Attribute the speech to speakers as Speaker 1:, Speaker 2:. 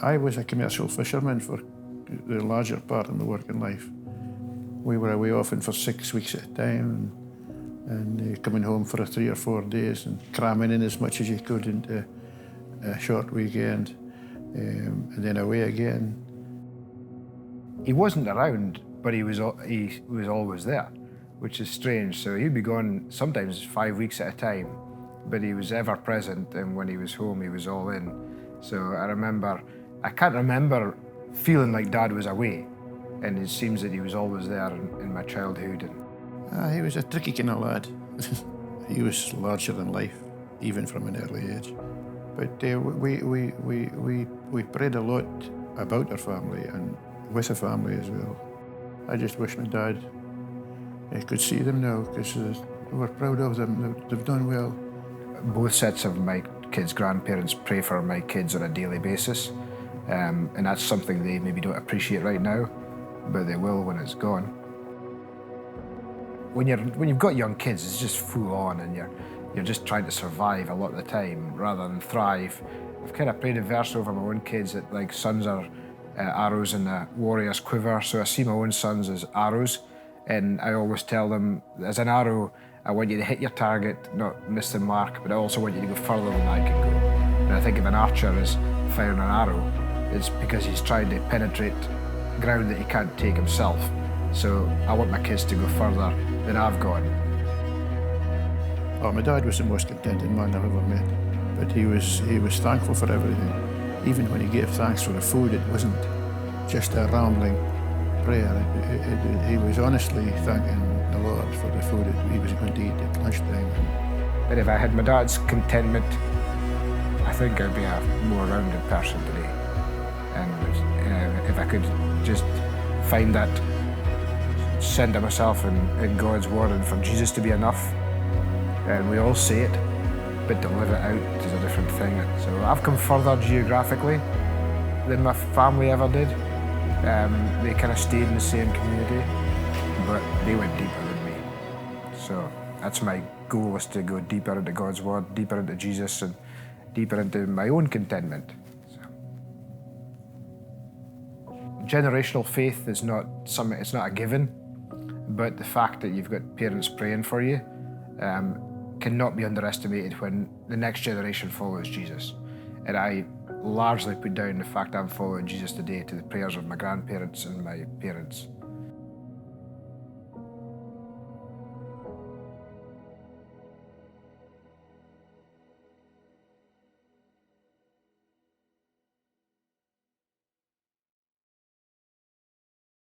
Speaker 1: I was a commercial fisherman for the larger part of my working life. We were away often for 6 weeks at a time, and coming home for 3 or 4 days and cramming in as much as you could into a short weekend, and then away again.
Speaker 2: He wasn't around, but he was always there, which is strange. So he'd be gone sometimes 5 weeks at a time, but he was ever present, and when he was home, he was all in. So I can't remember feeling like Dad was away, and it seems that he was always there in my childhood.
Speaker 1: He was a tricky kind of lad. He was larger than life, even from an early age. But we prayed a lot about our family and with the family as well. I just wish my dad could see them now, because we're proud of them. They've done well.
Speaker 2: Both sets of my kids' grandparents pray for my kids on a daily basis, and that's something they maybe don't appreciate right now, but they will when it's gone. When you've got young kids, it's just full on, and you're just trying to survive a lot of the time rather than thrive. I've kind of prayed a verse over my own kids that, like, sons are arrows in a warrior's quiver, so I see my own sons as arrows, and I always tell them, as an arrow, I want you to hit your target, not miss the mark, but I also want you to go further than I can go. And I think if an archer is firing an arrow, it's because he's trying to penetrate ground that he can't take himself. So I want my kids to go further than I've gone.
Speaker 1: Oh, my dad was the most contented man I've ever met, but he was thankful for everything. Even when he gave thanks for the food, it wasn't just a rambling prayer. He was honestly thanking the Lord for the food that he was going to eat at lunchtime.
Speaker 2: But if I had my dad's contentment, I think I'd be a more rounded person today. And if I could just find that center myself in God's word and for Jesus to be enough, and we all say it, but to live it out is a different thing. So I've come further geographically than my family ever did. They kind of stayed in the same community, but they went deeper than me. So that's my goal, is to go deeper into God's word, deeper into Jesus, and deeper into my own contentment. So. Generational faith is not something, it's not a given, but the fact that you've got parents praying for you cannot be underestimated when the next generation follows Jesus. And I largely put down the fact I'm following Jesus today to the prayers of my grandparents and my parents.